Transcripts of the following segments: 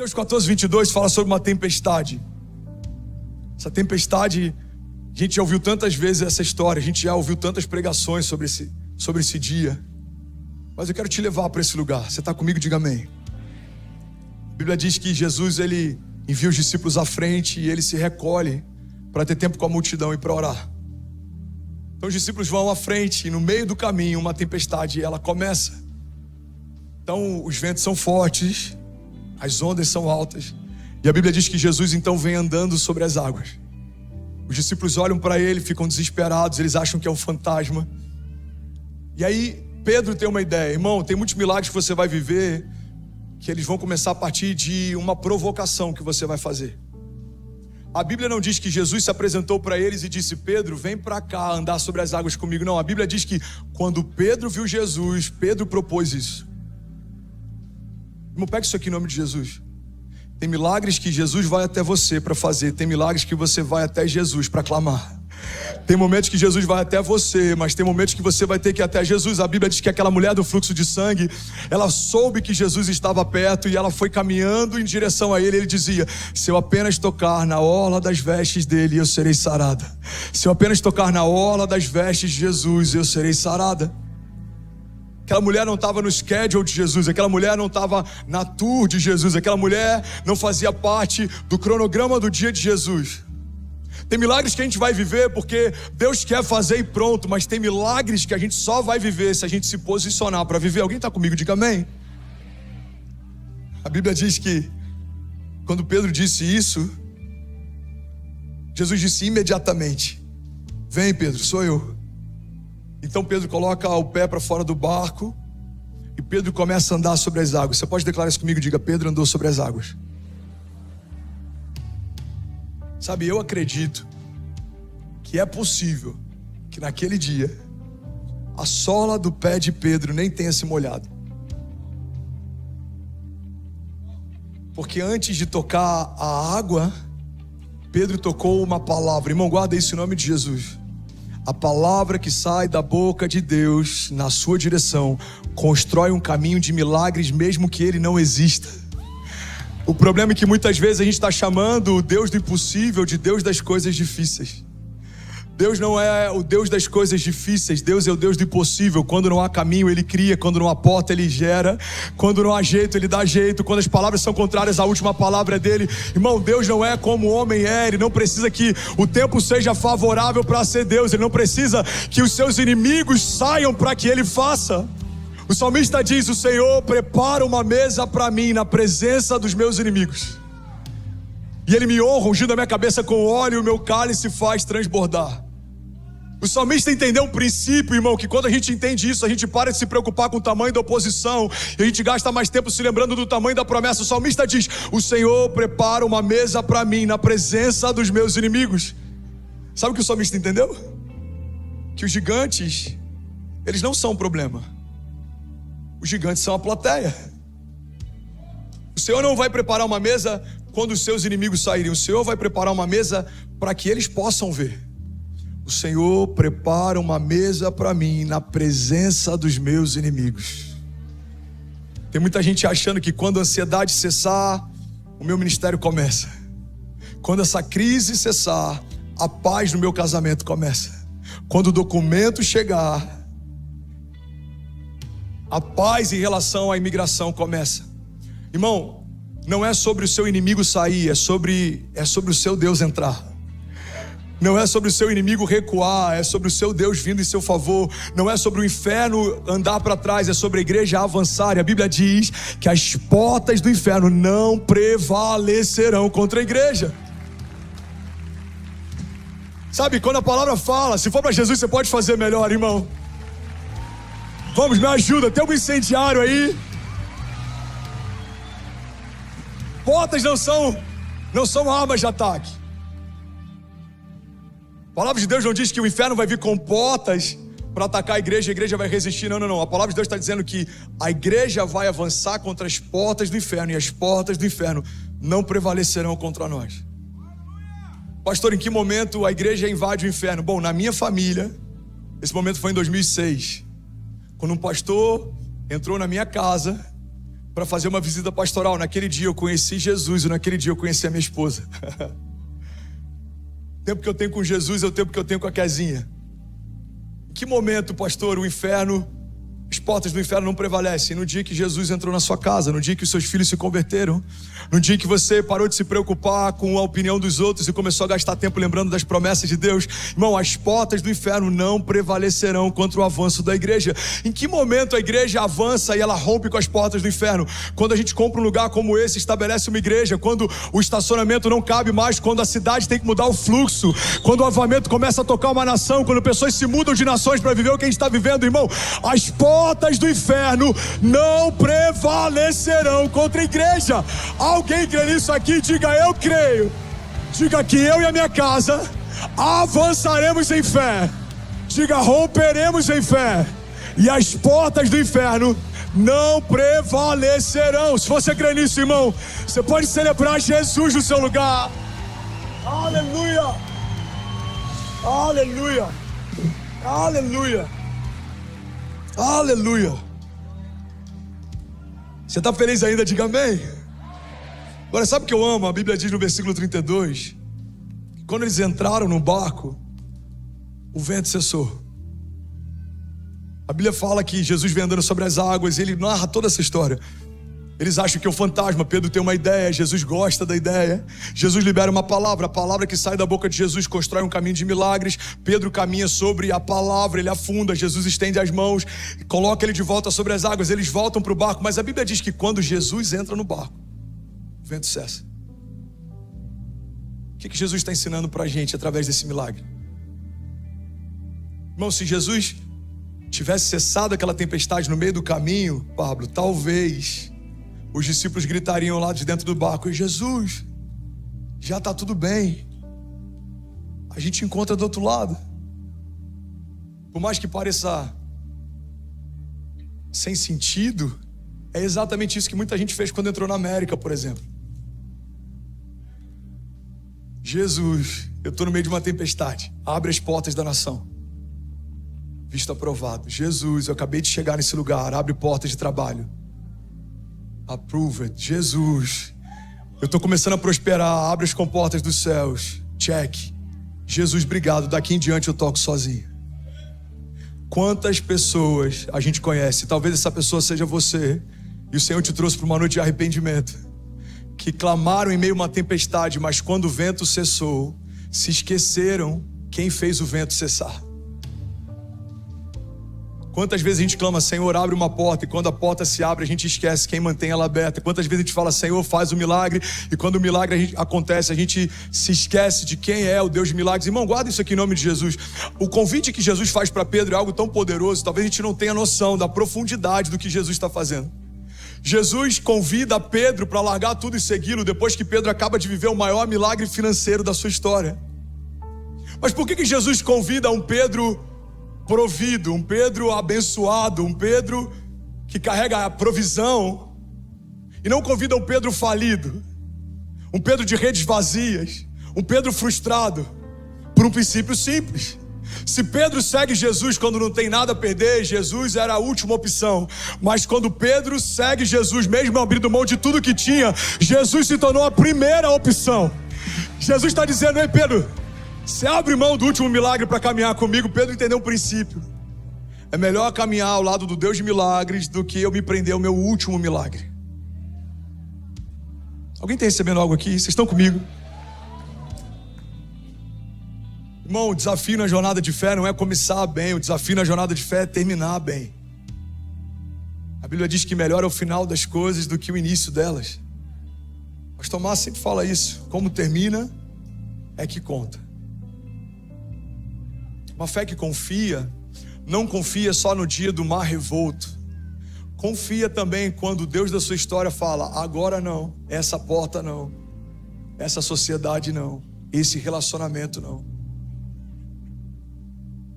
Mateus 14:22 fala sobre uma tempestade. Essa tempestade, a gente já ouviu tantas vezes essa história, a gente já ouviu tantas pregações sobre esse dia. Mas eu quero te levar para esse lugar. Você está comigo? Diga amém. A Bíblia diz que Jesus, ele envia os discípulos à frente e ele se recolhe para ter tempo com a multidão e para orar. Então os discípulos vão à frente e no meio do caminho uma tempestade ela começa. Então os ventos são fortes, as ondas são altas. E a Bíblia diz que Jesus então vem andando sobre as águas. Os discípulos olham para ele, ficam desesperados, eles acham que é um fantasma. E aí Pedro tem uma ideia: irmão, tem muitos milagres que você vai viver, que eles vão começar a partir de uma provocação que você vai fazer. A Bíblia não diz que Jesus se apresentou para eles e disse: Pedro, vem para cá andar sobre as águas comigo. Não, a Bíblia diz que quando Pedro viu Jesus, Pedro propôs isso. Irmão, pega isso aqui em nome de Jesus. Tem milagres que Jesus vai até você para fazer. Tem milagres que você vai até Jesus para clamar. Tem momentos que Jesus vai até você, mas tem momentos que você vai ter que ir até Jesus. A Bíblia diz que aquela mulher do fluxo de sangue, ela soube que Jesus estava perto e ela foi caminhando em direção a ele. Ele dizia: se eu apenas tocar na orla das vestes dele, eu serei sarada. Se eu apenas tocar na orla das vestes de Jesus, eu serei sarada. Aquela mulher não estava no schedule de Jesus, aquela mulher não estava na tour de Jesus, aquela mulher não fazia parte do cronograma do dia de Jesus. Tem milagres que a gente vai viver porque Deus quer fazer e pronto, mas tem milagres que a gente só vai viver se a gente se posicionar para viver. Alguém está comigo? Diga amém. A Bíblia diz que quando Pedro disse isso, Jesus disse imediatamente: vem, Pedro, sou eu. Então Pedro coloca o pé para fora do barco e Pedro começa a andar sobre as águas. Você pode declarar isso comigo? Diga: Pedro andou sobre as águas. Sabe, eu acredito que é possível que naquele dia a sola do pé de Pedro nem tenha se molhado. Porque antes de tocar a água, Pedro tocou uma palavra. Irmão, guarda isso em nome de Jesus. A palavra que sai da boca de Deus na sua direção constrói um caminho de milagres mesmo que ele não exista. O problema é que muitas vezes a gente está chamando o Deus do impossível de Deus das coisas difíceis. Deus não é o Deus das coisas difíceis, Deus é o Deus do impossível. Quando não há caminho, Ele cria. Quando não há porta, Ele gera. Quando não há jeito, Ele dá jeito. Quando as palavras são contrárias, a última palavra é dele. Irmão, Deus não é como o homem é. Ele não precisa que o tempo seja favorável para ser Deus. Ele não precisa que os seus inimigos saiam para que Ele faça. O salmista diz: o Senhor prepara uma mesa para mim na presença dos meus inimigos. E Ele me honra, ungindo a minha cabeça com óleo, e o meu cálice faz transbordar. O salmista entendeu um princípio, irmão, que quando a gente entende isso, a gente para de se preocupar com o tamanho da oposição e a gente gasta mais tempo se lembrando do tamanho da promessa. O salmista diz: o Senhor prepara uma mesa para mim na presença dos meus inimigos. Sabe o que o salmista entendeu? Que os gigantes, eles não são um problema. Os gigantes são a plateia. O Senhor não vai preparar uma mesa quando os seus inimigos saírem. O Senhor vai preparar uma mesa para que eles possam ver. O Senhor prepara uma mesa para mim na presença dos meus inimigos. Tem muita gente achando que quando a ansiedade cessar, o meu ministério começa. Quando essa crise cessar, a paz no meu casamento começa. Quando o documento chegar, a paz em relação à imigração começa. Irmão, não é sobre o seu inimigo sair, é sobre o seu Deus entrar. Não é sobre o seu inimigo recuar, é sobre o seu Deus vindo em seu favor. Não é sobre o inferno andar para trás, é sobre a igreja avançar. E a Bíblia diz que as portas do inferno não prevalecerão contra a igreja. Sabe, quando a palavra fala, se for para Jesus você pode fazer melhor, irmão. Vamos, me ajuda, tem um incendiário aí. Portas não são armas de ataque. A palavra de Deus não diz que o inferno vai vir com portas para atacar a igreja vai resistir. Não. A palavra de Deus está dizendo que a igreja vai avançar contra as portas do inferno e as portas do inferno não prevalecerão contra nós. Pastor, em que momento a igreja invade o inferno? Bom, na minha família, esse momento foi em 2006, quando um pastor entrou na minha casa para fazer uma visita pastoral. Naquele dia eu conheci Jesus e naquele dia eu conheci a minha esposa. O tempo que eu tenho com Jesus é o tempo que eu tenho com a Kezinha. Em que momento, pastor, o inferno, as portas do inferno não prevalecem? No dia que Jesus entrou na sua casa, no dia que os seus filhos se converteram, no dia que você parou de se preocupar com a opinião dos outros e começou a gastar tempo lembrando das promessas de Deus. Irmão, as portas do inferno não prevalecerão contra o avanço da igreja. Em que momento a igreja avança e ela rompe com as portas do inferno? Quando a gente compra um lugar como esse, estabelece uma igreja, quando o estacionamento não cabe mais, quando a cidade tem que mudar o fluxo, quando o avivamento começa a tocar uma nação, quando pessoas se mudam de nações para viver o que a gente está vivendo, irmão, as portas do inferno não prevalecerão contra a igreja. Alguém crê nisso aqui? Diga: eu creio. Diga que eu e a minha casa avançaremos em fé. Diga: romperemos em fé. E as portas do inferno não prevalecerão. Se você crê nisso, irmão, você pode celebrar Jesus no seu lugar. Aleluia. Aleluia. Aleluia. Aleluia. Você está feliz ainda? Diga amém. Agora, sabe o que eu amo? A Bíblia diz no versículo 32 que quando eles entraram no barco, o vento cessou. A Bíblia fala que Jesus vem andando sobre as águas e ele narra toda essa história. Eles acham que é um fantasma. Pedro tem uma ideia, Jesus gosta da ideia. Jesus libera uma palavra, a palavra que sai da boca de Jesus constrói um caminho de milagres. Pedro caminha sobre a palavra, ele afunda, Jesus estende as mãos, coloca ele de volta sobre as águas, eles voltam para o barco. Mas a Bíblia diz que quando Jesus entra no barco, o vento cessa. O que Jesus está ensinando para a gente através desse milagre? Irmão, se Jesus tivesse cessado aquela tempestade no meio do caminho, Pablo, talvez os discípulos gritariam lá de dentro do barco: e Jesus, já está tudo bem, a gente encontra do outro lado. Por mais que pareça sem sentido, é exatamente isso que muita gente fez quando entrou na América, por exemplo. Jesus, eu estou no meio de uma tempestade, abre as portas da nação, visto aprovado. Jesus, eu acabei de chegar nesse lugar, abre portas de trabalho, approved. Jesus, eu estou começando a prosperar, abre as comportas dos céus, check. Jesus, obrigado, daqui em diante eu toco sozinho. Quantas pessoas a gente conhece, talvez essa pessoa seja você, e o Senhor te trouxe para uma noite de arrependimento, que clamaram em meio a uma tempestade, mas quando o vento cessou, se esqueceram quem fez o vento cessar. Quantas vezes a gente clama: Senhor, abre uma porta, e quando a porta se abre, a gente esquece quem mantém ela aberta. Quantas vezes a gente fala: Senhor, faz o milagre, e quando o milagre acontece, a gente se esquece de quem é o Deus de milagres. Irmão, guarda isso aqui em nome de Jesus. O convite que Jesus faz para Pedro é algo tão poderoso, talvez a gente não tenha noção da profundidade do que Jesus está fazendo. Jesus convida Pedro para largar tudo e segui-lo, depois que Pedro acaba de viver o maior milagre financeiro da sua história. Mas por que Jesus convida um Pedro provido, um Pedro abençoado, um Pedro que carrega a provisão, e não convida um Pedro falido, um Pedro de redes vazias, um Pedro frustrado? Por um princípio simples: se Pedro segue Jesus quando não tem nada a perder, Jesus era a última opção. Mas quando Pedro segue Jesus, mesmo abrindo mão de tudo que tinha, Jesus se tornou a primeira opção. Jesus está dizendo: ei Pedro, você abre mão do último milagre para caminhar comigo? Pedro entendeu um princípio: é melhor caminhar ao lado do Deus de milagres do que eu me prender ao meu último milagre. Alguém está recebendo algo aqui? Vocês estão comigo? Irmão, o desafio na jornada de fé não é começar bem, o desafio na jornada de fé é terminar bem. A Bíblia diz que melhor é o final das coisas do que o início delas. Pastor Márcio sempre fala isso: como termina é que conta. Uma fé que confia, não confia só no dia do mar revolto. Confia também quando o Deus da sua história fala: agora não, essa porta não, essa sociedade não, esse relacionamento não.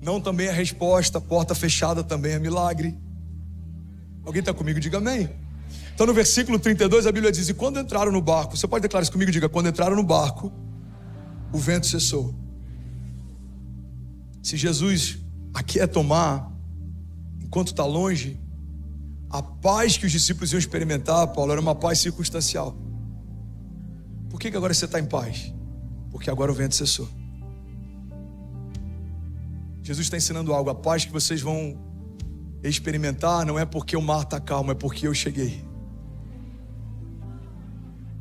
Não também é resposta, porta fechada também é milagre. Alguém está comigo? Diga amém. Então no versículo 32 a Bíblia diz: e quando entraram no barco, você pode declarar isso comigo? Diga: quando entraram no barco, o vento cessou. Se Jesus aqui é tomar, enquanto está longe, A paz que os discípulos iam experimentar, Paulo, era uma paz circunstancial. Por que agora você está em paz? Porque agora o vento cessou. Jesus está ensinando algo. A paz que vocês vão experimentar não é porque o mar está calmo, é porque eu cheguei.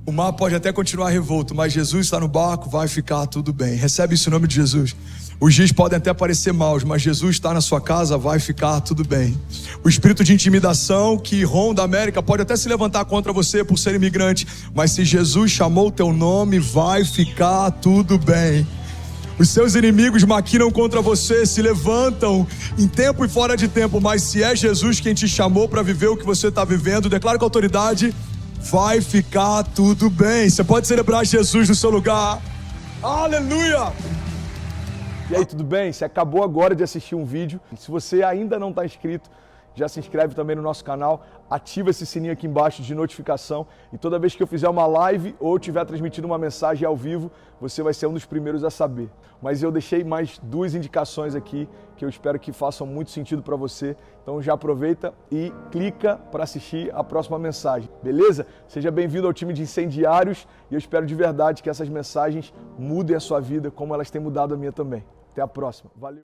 O mar pode até continuar revolto, mas Jesus está no barco, vai ficar tudo bem. Recebe isso em nome de Jesus. Os dias podem até parecer maus, mas Jesus está na sua casa, vai ficar tudo bem. O espírito de intimidação que ronda a América pode até se levantar contra você por ser imigrante, mas se Jesus chamou o teu nome, vai ficar tudo bem. Os seus inimigos maquinam contra você, se levantam em tempo e fora de tempo, mas se é Jesus quem te chamou para viver o que você está vivendo, declara com autoridade, vai ficar tudo bem. Você pode celebrar Jesus no seu lugar. Aleluia! E aí, tudo bem? Você acabou agora de assistir um vídeo. Se você ainda não está inscrito, já se inscreve também no nosso canal, ativa esse sininho aqui embaixo de notificação e toda vez que eu fizer uma live ou estiver transmitindo uma mensagem ao vivo, você vai ser um dos primeiros a saber. Mas eu deixei mais 2 indicações aqui que eu espero que façam muito sentido para você. Então já aproveita e clica para assistir a próxima mensagem, beleza? Seja bem-vindo ao time de incendiários e eu espero de verdade que essas mensagens mudem a sua vida como elas têm mudado a minha também. Até a próxima. Valeu!